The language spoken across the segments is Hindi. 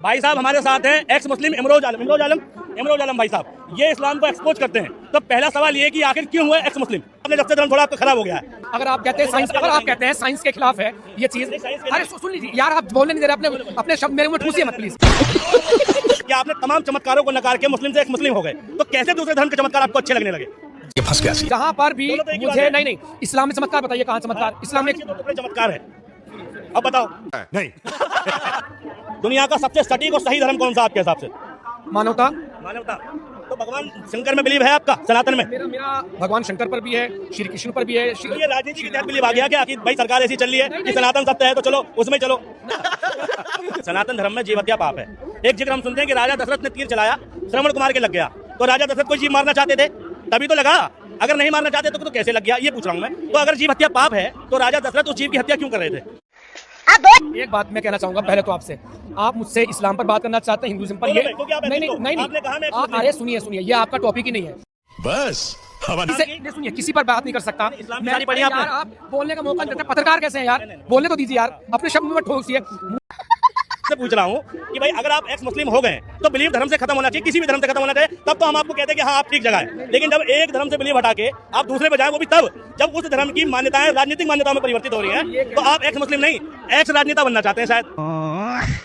भाई साहब हमारे साथ हैं एक्स मुस्लिम इमरोज आलम भाई साहब, ये इस्लाम को एक्सपोज करते हैं। तो पहला सवाल ये कि आखिर क्यों हुआ एक्स मुस्लिम? अपने जब से धर्म थोड़ा आपका खराब हो गया है। अगर आप कहते हैं साइंस, अगर आप कहते हैं साइंस के खिलाफ है ये चीज, अरे सुन लीजिए यार, आप बोलने नहीं दे रहे, अपने शब्द मेरे मुंह ठूसिए मत प्लीज। कि आपने तमाम चमत्कारों को नकार के मुस्लिम से एक मुस्लिम हो गए, तो कैसे दूसरे धर्म के चमत्कार आपको अच्छे लगने लगे? ये फंस गया। जहाँ पर भी मुझे नहीं इस्लाम में चमत्कार बताइए, कहाँ चमत्कार? इस्लाम में चमत्कार है, अब बताओ। नहीं। दुनिया का सबसे सटीक और सही धर्म कौन सा आपके हिसाब से? मानवता। तो भगवान शंकर में बिलीव है आपका? सनातन में मेरा भगवान शंकर पर भी है, श्री कृष्ण पर भी है। ये राजनीति के तहत बिलीव आ गया क्या कि भाई सरकार ऐसी चल रही है कि सनातन सत्य है तो चलो उसमें चलो। सनातन धर्म में जीव हत्या पाप है। एक जिक्र हम सुनते हैं कि राजा दशरथ ने तीर चलाया, श्रवण कुमार के लग गया। तो राजा दशरथ को जीव मारना चाहते थे तभी तो लगा, अगर नहीं मारना चाहते तो कैसे लग गया, ये पूछ रहा हूँ मैं। तो अगर जीव हत्या पाप है तो राजा दशरथ उस जीव की हत्या क्यों कर रहे थे? एक बात मैं कहना चाहूंगा पहले तो आपसे, आप मुझसे इस्लाम पर बात करना चाहते हैं, हिंदुइज्म पर? ये नहीं, अरे सुनिए, ये आपका टॉपिक ही नहीं है। बस सुनिए, किसी पर बात नहीं कर सकता मैं। पढ़ी आपने? आप बोलने का मौका नहीं देते, पत्रकार कैसे हैं यार? बोलने तो दीजिए यार, अपने शब्द में ठोकिए। से पूछ रहा हूँ कि भाई अगर आप एक्स मुस्लिम हो गए तो बिलीव धर्म से खत्म होना चाहिए, किसी भी धर्म से खत्म होना चाहिए, तब तो हम आपको कहते हैं कि हाँ आप ठीक जगह है। लेकिन जब एक धर्म से बिलीव हटा के आप दूसरे पे जाए, वो भी तब जब उस धर्म की मान्यताएं राजनीतिक मान्यताओं में परिवर्तित हो रही हैं, तो आप एक्स मुस्लिम नहीं एक्स राजनेता बनना चाहते हैं शायद।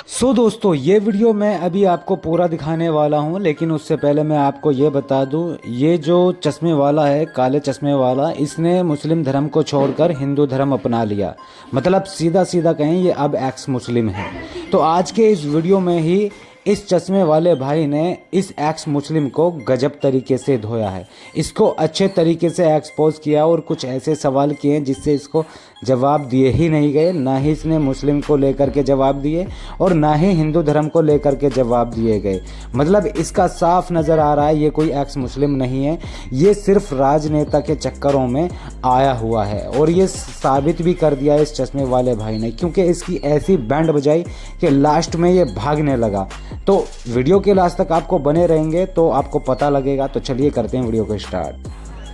सो दोस्तों, ये वीडियो मैं अभी आपको पूरा दिखाने वाला हूँ, लेकिन उससे पहले मैं आपको ये बता दूँ, ये जो चश्मे वाला है, काले चश्मे वाला, इसने मुस्लिम धर्म को छोड़कर हिंदू धर्म अपना लिया। मतलब सीधा सीधा कहें ये अब एक्स मुस्लिम है। तो आज के इस वीडियो में ही इस चश्मे वाले भाई ने इस एक्स मुस्लिम को गजब तरीके से धोया है, इसको अच्छे तरीके से एक्सपोज किया और कुछ ऐसे सवाल किए जिससे इसको जवाब दिए ही नहीं गए। ना ही इसने मुस्लिम को लेकर के जवाब दिए और ना ही हिंदू धर्म को लेकर के जवाब दिए गए। मतलब इसका साफ नज़र आ रहा है ये कोई एक्स मुस्लिम नहीं है, ये सिर्फ राजनेता के चक्करों में आया हुआ है। और ये साबित भी कर दिया इस चश्मे वाले भाई ने, क्योंकि इसकी ऐसी बैंड बजाई कि लास्ट में ये भागने लगा। तो वीडियो के लास्ट तक आपको बने रहेंगे तो आपको पता लगेगा। तो चलिए करते हैं वीडियो को स्टार्ट।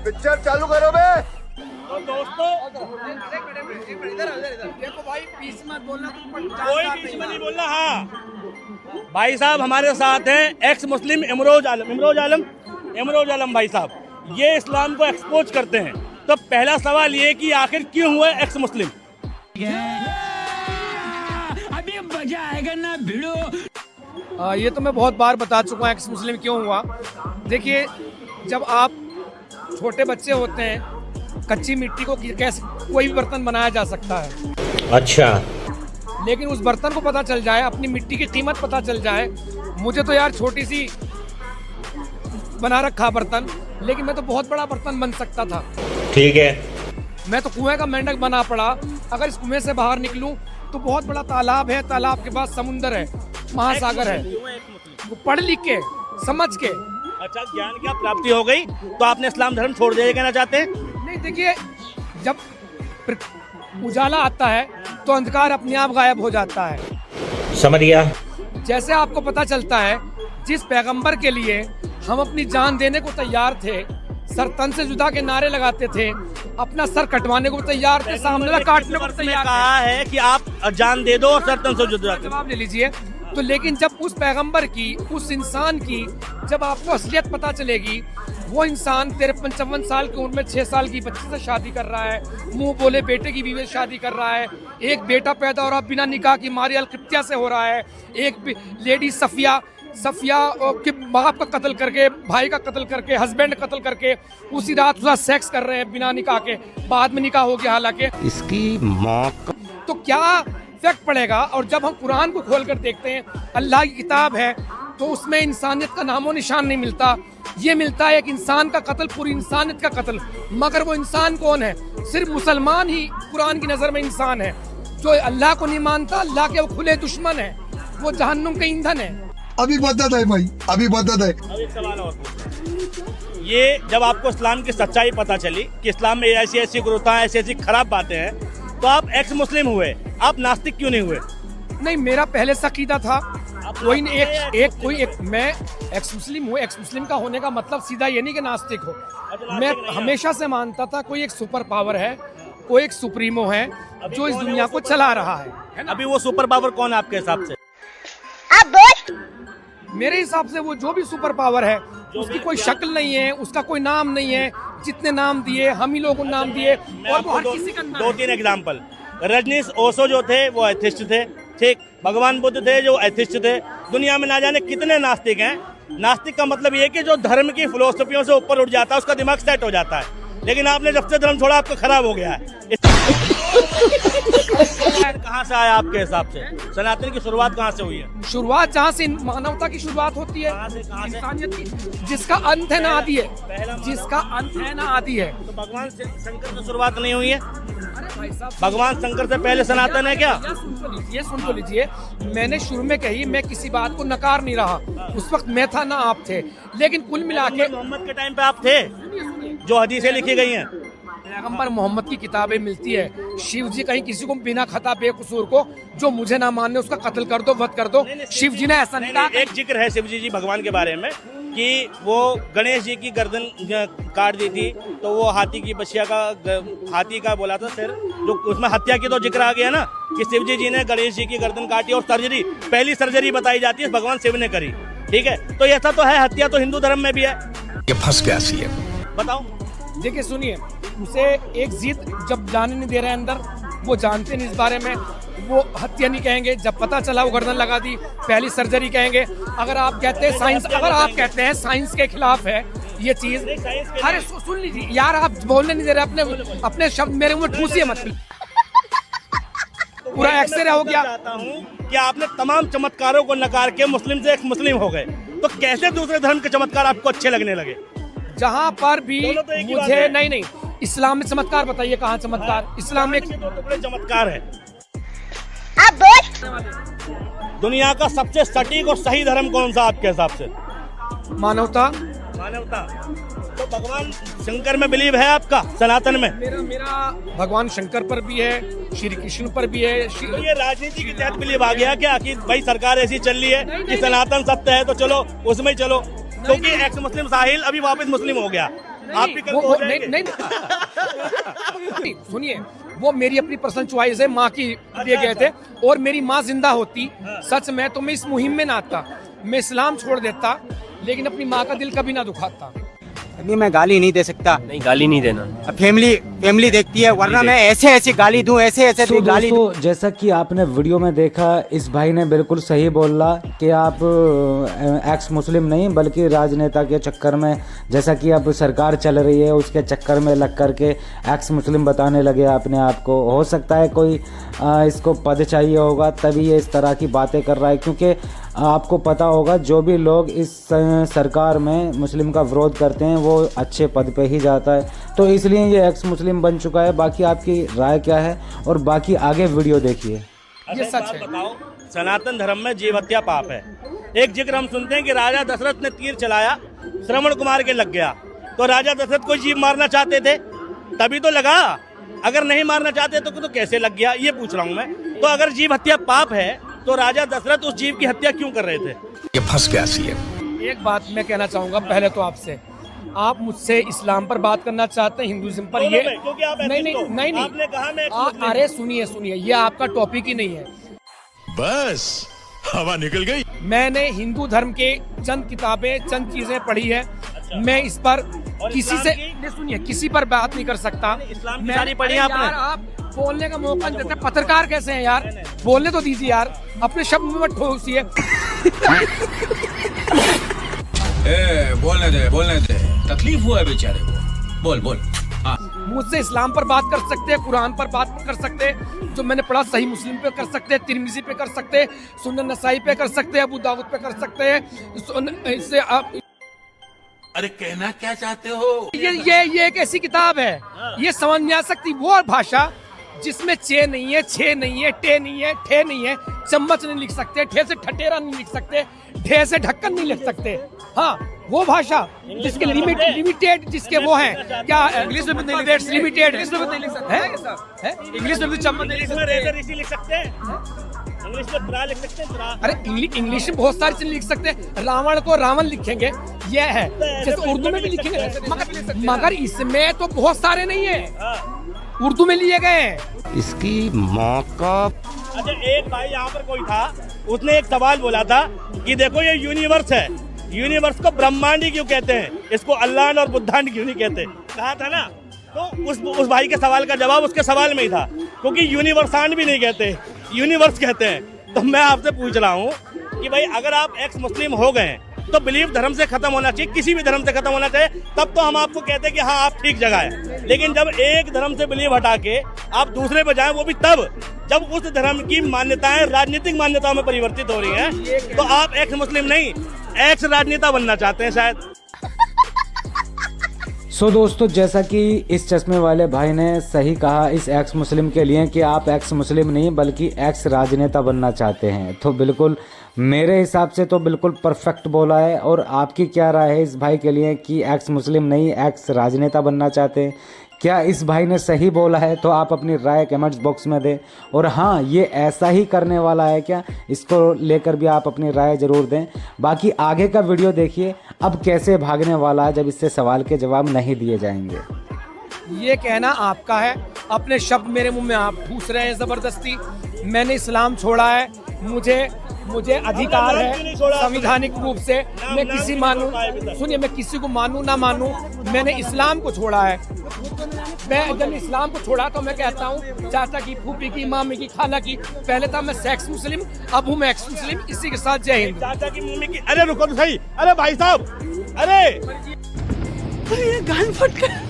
पिक्चर चालू करो बे। तो दोस्तों कोई बीच में नहीं बोलना। हाँ भाई साहब हमारे साथ हैं एक्स मुस्लिम इमरोज आलम भाई साहब, ये इस्लाम को एक्सपोज करते हैं। तो पहला सवाल ये कि आखिर क्यों हुआ एक्स मुस्लिम? अभी मजा आएगा ना भिड़ो। ये तो मैं बहुत बार बता चुका हूँ एक्स मुस्लिम क्यों हुआ। देखिए, जब आप छोटे बच्चे होते हैं, कच्ची मिट्टी को कैसे कोई भी बर्तन बनाया जा सकता है। अच्छा, लेकिन उस बर्तन को पता चल जाए, अपनी मिट्टी की कीमत पता चल जाए। मुझे तो यार छोटी सी बना रखा बर्तन, लेकिन मैं तो बहुत बड़ा बर्तन बन सकता था। ठीक है, मैं तो कुएं का मेंढक बना पड़ा। अगर इस कुएं से बाहर निकलूं तो बहुत बड़ा तालाब है, तालाब के बाद समुंदर है, महासागर है। वो पढ़ लिख के समझ के। अच्छा, ज्ञान की प्राप्ति हो गई तो आपने इस्लाम धर्म छोड़ दिया, कहना चाहते हैं? नहीं, देखिए, जब उजाला आता है तो अंधकार अपने आप गायब हो जाता है। समझ गया। जैसे आपको पता चलता है, जिस पैगंबर के लिए हम अपनी जान देने को तैयार थे, सर तन से जुदा के नारे लगाते थे, अपना सर कटवाने को तैयार थे, सामने वाला काटने को तैयार कहा है कि आप जान दे दो और सर तन से जुदा। जवाब ले लीजिए। तो लेकिन जब उस पैगंबर की, उस इंसान की जब आपको असलियत पता चलेगी, वो इंसान 53-54 साल की उम्र में 6 साल की बच्ची से शादी कर रहा है, मुंह बोले बेटे की बीवी से शादी कर रहा है, एक बेटा पैदा हो रहा बिना निकाह की मारी अलकृत्या से हो रहा है, एक लेडी सफिया के बाप का कत्ल करके, भाई का कत्ल करके, हस्बैंड कत्ल करके उसी रात उसका सेक्स कर रहे हैं बिना निकाह के, बाद में निकाह हो गया हालांकि। इसकी माँ तो क्या इफेक्ट पड़ेगा? और जब हम कुरान को खोल कर देखते हैं, अल्लाह की किताब है, तो उसमें इंसानियत का नामो निशान नहीं मिलता। ये मिलता है एक इंसान का कत्ल, पूरी इंसानियत का कत्ल। मगर वो इंसान कौन है? सिर्फ मुसलमान ही कुरान की नज़र में इंसान है। जो अल्लाह को नहीं मानता, अल्लाह के वो खुले दुश्मन है, वो जहन्नुम का ईंधन है। अभी बदत है भाई, अभी बदत है। अब एक सवाल और, ये जब आपको इस्लाम की सच्चाई पता चली कि इस्लाम में ऐसी ऐसी कुरीतियां, ऐसी ऐसी खराब बातें हैं, तो आप एक्स मुस्लिम हुए, आप नास्तिक क्यों नहीं हुए? नहीं, मेरा पहले से अकीदा था। कोई मैं एक्स मुस्लिम हूँ। एक्स मुस्लिम का होने का मतलब सीधा ये नहीं कि नास्तिक हो। मैं हमेशा से मानता था कोई एक सुपर पावर है, कोई एक सुप्रीमो है जो इस दुनिया को चला रहा है। अभी वो सुपर पावर कौन है आपके हिसाब से? मेरे हिसाब से वो जो भी सुपर पावर है उसकी कोई शक्ल नहीं है, उसका कोई नाम नहीं है। जितने नाम दिए हम ही लोगों को नाम दिए और वो हर किसी का नाम दो तीन एग्जाम्पल। रजनीश ओशो जो थे वो एथिस्ट थे, ठीक। भगवान बुद्ध थे जो एथिस्ट थे। दुनिया में ना जाने कितने नास्तिक हैं। नास्तिक का मतलब ये कि जो धर्म की फिलोसफियों से ऊपर उठ जाता है, उसका दिमाग सेट हो जाता है। लेकिन आपने जब से धर्म छोड़ा आपका खराब हो गया है। कहाँ से आया आपके हिसाब से? सनातन की शुरुआत कहाँ से हुई है? शुरुआत जहाँ से मानवता की शुरुआत होती है, कहाँ से? इंसानियत की, जिसका अंत है ना आदि है, जिसका अंत है ना आदि है। तो भगवान शंकर से शुरुआत नहीं हुई है? अरे भाई साहब, भगवान शंकर से पहले सनातन है क्या? सुन तो लीजिए, मैंने शुरू में कही, मैं किसी बात को नकार नहीं रहा। उस वक्त मैं था ना आप थे, लेकिन कुल मिला के मोहम्मद के टाइम पे आप थे, जो हदीसें लिखी गई हैं। पैगंबर मोहम्मद की किताबें मिलती है। शिव जी कहीं किसी को बिना खता बेकसूर को जो मुझे ना मानने उसका कत्ल कर दो, वध कर दो। शिव जी ने ऐसा नहीं कहा। एक जिक्र है शिव जी भगवान के बारे में कि वो गणेश जी की गर्दन काट दी थी, तो वो हाथी की बछिया का, हाथी का बोला था सिर, जो उसमें हत्या की तो जिक्र आ गया ना कि शिव जी ने गणेश जी की गर्दन काटी। और सर्जरी, पहली सर्जरी बताई जाती है भगवान शिव ने करी, ठीक है। तो ऐसा तो है, हत्या तो हिंदू धर्म में भी है। ये फंस गया सीएम। बताओ। देखिए सुनिए, उसे एक जिद जब जाने नहीं दे रहे अंदर, वो जानते नहीं इस बारे में, वो हत्या नहीं कहेंगे। जब पता चला वो गर्दन लगा दी, पहली सर्जरी कहेंगे। अगर आप कहते हैं साइंस, अगर आप कहते हैं साइंस के खिलाफ है ये चीज, अरे सुन लीजिए यार, आप बोलने नहीं दे रहे, अपने शब्द मेरे मुंह में ठूसिए मत। पूरा एक्सरे हो गया। चाहता हूँ कि आपने तमाम चमत्कारों को नकार के मुस्लिम से एक मुस्लिम हो गए, तो कैसे दूसरे धर्म के चमत्कार आपको अच्छे लगने लगे? जहाँ पर भी तो एक ही बात मुझे है। नहीं, इस्लाम में चमत्कार बताइए, कहाँ चमत्कार? इस्लाम में दो टुकड़े चमत्कार है। दुनिया का सबसे सटीक और सही धर्म कौन सा आपके हिसाब से? मानवता। मानवता। तो भगवान शंकर में बिलीव है आपका, सनातन में? मेरा भगवान शंकर पर भी है, श्री कृष्ण पर भी है। तो ये राजनीति के तहत बिलीव आ गया क्या कि भाई सरकार ऐसी चल रही है कि सनातन सत्य है तो चलो उसमें ही चलो? क्योंकि एक्स मुस्लिम साहिल अभी वापस मुस्लिम हो गया, आप भी कल हो जाएंगे। नहीं, सुनिए, वो मेरी अपनी पर्सनल चॉइस है। माँ की दिए गए थे, और मेरी माँ जिंदा होती सच में तो मैं इस मुहिम में ना आता, मैं इस्लाम छोड़ देता, लेकिन अपनी माँ का दिल कभी ना दुखाता। अभी मैं गाली नहीं दे सकता। नहीं, गाली नहीं देना। फैमिली देखती है, वरना मैं ऐसे गाली दूं, ऐसे तो गाली दूं। दोस्तों, जैसा कि आपने वीडियो में देखा, इस भाई ने बिल्कुल सही बोला कि आप एक्स मुस्लिम नहीं बल्कि राजनेता के चक्कर में, जैसा कि अब सरकार चल रही है उसके चक्कर में लग कर के एक्स मुस्लिम बताने लगे अपने आप को। हो सकता है कोई इसको पद चाहिए होगा तभी ये इस तरह की बातें कर रहा है, क्योंकि आपको पता होगा जो भी लोग इस सरकार में मुस्लिम का विरोध करते हैं वो अच्छे पद पे ही जाता है, तो इसलिए ये एक्स मुस्लिम बन चुका है। बाकी आपकी राय क्या है और बाकी आगे वीडियो देखिए। ये सच है। बताओ, सनातन धर्म में जीव हत्या पाप है। एक जिक्र हम सुनते हैं कि राजा दशरथ ने तीर चलाया, श्रवण कुमार के लग गया। तो राजा दशरथ को जीव मारना चाहते थे तभी तो लगा, अगर नहीं मारना चाहते तो कैसे लग गया, ये पूछ रहा हूँ मैं। तो अगर जीव हत्या पाप है तो राजा दशरथ उस जीव की हत्या क्यों कर रहे थे? ये फंस गया सीएम। एक बात मैं कहना चाहूंगा पहले तो आपसे, आप मुझसे इस्लाम पर बात करना चाहते हैं, हिंदुइज्म पर? ये क्योंकि आप नहीं, आपने कहा मैं अरे सुनिए, ये आपका टॉपिक ही नहीं है। बस हवा निकल गई। मैंने हिंदू धर्म के चंद किताबें, चंद चीजें पढ़ी है। मैं इस पर किसी से सुनिए, किसी पर बात नहीं कर सकता। इस्लाम की सारी पढ़ी आपने? यार, आप बोलने का मौका नहीं देते। पत्रकार कैसे हैं यार? बोलने तो दीजिए यार, अपने शब्द में मत ठोसिए। बोलने दे, तकलीफ हुआ है बेचारे को। बोल। मुझसे इस्लाम पर बात कर सकते हैं, कुरान पर बात कर सकते हैं, जो मैंने पढ़ा सही मुस्लिम पे कर सकते हैं, तिरमिजी पे कर सकते हैं, सुनन नसाई पे कर सकते हैं, अबू दाऊद पे कर सकते हैं। इससे आप अरे कहना क्या चाहते हो? ये एक ऐसी किताब है, ये समझ में आ सकती वो भाषा जिसमें चे नहीं है, छे नहीं है, टे नहीं है, ठे नहीं है, चम्मच नहीं लिख सकते, ठे से ठटेरा नहीं लिख सकते, ढे से ढक्कन नहीं लिख सकते। हाँ, वो भाषा जिसके लिमिटेड जिसके वो हैं, क्या इंग्लिश में नहीं लिमिटेड, इंग्लिश में नहीं लिख सकते हैं, इंग्लिश में भी चम्मच नहीं लिख सकते, लिख सकते हैं, इंग्लिश में त्रा लिख सकते हैं। अरे इंग्लिश में बहुत सारी चीजें लिख सकते हैं। रावण को रावण लिखेंगे, ये है, जैसे उर्दू में भी लिखेंगे, मगर इसमें तो बहुत सारे नहीं है, उर्दू में लिए गए हैं। इसकी माँ का। अच्छा, एक भाई यहाँ पर कोई था उसने एक सवाल बोला था कि देखो ये यूनिवर्स है, यूनिवर्स को ब्रह्मांड ही क्यों कहते हैं, इसको अल्लाह और बुद्धांड क्यों नहीं कहते, कहा था ना। तो उस भाई के सवाल का जवाब उसके सवाल में ही था, क्योंकि यूनिवर्सांड भी नहीं कहते, यूनिवर्स कहते हैं। तो मैं आपसे पूछ रहा हूँ कि भाई अगर आप एक्स मुस्लिम हो गए तो बिलीफ धर्म से खत्म होना चाहिए, किसी भी धर्म से खत्म होना चाहिए, तब तो हम आपको कहते हैं कि हाँ आप ठीक जगह है। लेकिन जब एक धर्म से बिलीफ हटा के आप दूसरे पे जाएं, वो भी तब जब उस धर्म की मान्यताएं राजनीतिक मान्यताओं में परिवर्तित हो रही हैं, तो आप एक्स मुस्लिम नहीं एक्स राजनेता बनना चाहते हैं शायद। सो दोस्तों, जैसा कि इस चश्मे वाले भाई ने सही कहा इस एक्स मुस्लिम के लिए कि आप एक्स मुस्लिम नहीं बल्कि एक्स राजनेता बनना चाहते हैं, तो बिल्कुल मेरे हिसाब से तो बिल्कुल परफेक्ट बोला है। और आपकी क्या राय है इस भाई के लिए कि एक्स मुस्लिम नहीं एक्स राजनेता बनना चाहते हैं? क्या इस भाई ने सही बोला है? तो आप अपनी राय कमेंट्स बॉक्स में दें। और हाँ, ये ऐसा ही करने वाला है क्या, इसको लेकर भी आप अपनी राय ज़रूर दें। बाकी आगे का वीडियो देखिए अब कैसे भागने वाला है जब इससे सवाल के जवाब नहीं दिए जाएंगे। ये कहना आपका है, अपने शब्द मेरे मुंह में आप घुस रहे हैं ज़बरदस्ती। मैंने इस्लाम छोड़ा है, मुझे अधिकार है संवैधानिक रूप से, मैं किसी मानूं, सुनिए, मैं किसी को मानूं ना मानूं, मैंने इस्लाम को छोड़ा है। मैं जब इस्लाम को छोड़ा तो मैं कहता हूँ चाचा की, फूफी की, मामी की, खाला की, पहले था मैं सेक्स मुस्लिम, अब हूँ मैं एक्स मुस्लिम। इसी के साथ जय हिंद। चाचा की मम्मी की, अरे रुको तो सही, अरे भाई साहब, अरे गान फट कर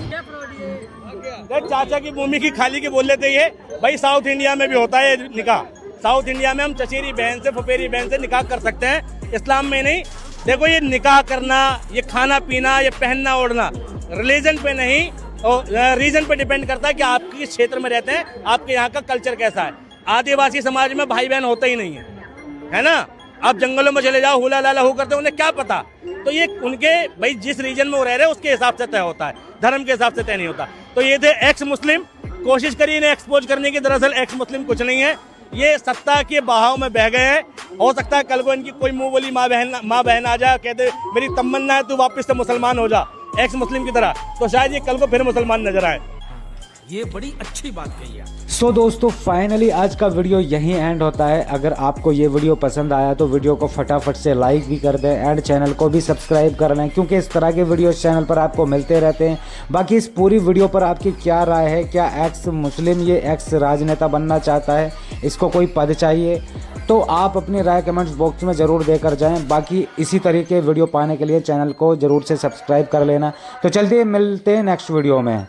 चाचा की मम्मी की खाली की बोल लेते ये भाई। साउथ इंडिया में भी होता है निकाह, साउथ इंडिया में हम चचेरी बहन से फुफेरी बहन से निकाह कर सकते हैं, इस्लाम में नहीं। देखो ये निकाह करना, ये खाना पीना, ये पहनना ओढ़ना रिलीजन पे नहीं और रीजन पे डिपेंड करता है कि आप किस क्षेत्र में रहते हैं, आपके यहाँ का कल्चर कैसा है। आदिवासी समाज में भाई बहन होते ही नहीं है ना। आप जंगलों में चले जाओ, हुला लाला हो करते, उन्हें क्या पता। तो ये उनके भाई जिस रीजन में वो रह रहे हैं उसके हिसाब से तय होता है, धर्म के हिसाब से तय नहीं होता। तो ये थे एक्स मुस्लिम, कोशिश करिए इन्हें एक्सपोज करने की। दरअसल एक्स मुस्लिम कुछ नहीं है, ये सत्ता के बहाव में बह गए हैं। हो सकता है कल को इनकी कोई मुंह बोली माँ बहन आ जाए, कहते मेरी तमन्ना है तू वापस से मुसलमान हो जा एक्स मुस्लिम की तरह, तो शायद ये कल को फिर मुसलमान नजर आए। ये बड़ी अच्छी बात कही है। सो दोस्तों, फाइनली आज का वीडियो यहीं एंड होता है। अगर आपको ये वीडियो पसंद आया तो वीडियो को फटाफट से लाइक भी कर दें एंड चैनल को भी सब्सक्राइब कर लें, क्योंकि इस तरह के वीडियो इस चैनल पर आपको मिलते रहते हैं। बाकी इस पूरी वीडियो पर आपकी क्या राय है? क्या एक्स मुस्लिम ये एक्स राजनेता बनना चाहता है? इसको कोई पद चाहिए? तो आप अपनी राय कमेंट्स बॉक्स में ज़रूर देकर जाएं। बाकी इसी तरीके वीडियो पाने के लिए चैनल को ज़रूर से सब्सक्राइब कर लेना। तो चलते मिलते हैं नेक्स्ट वीडियो में।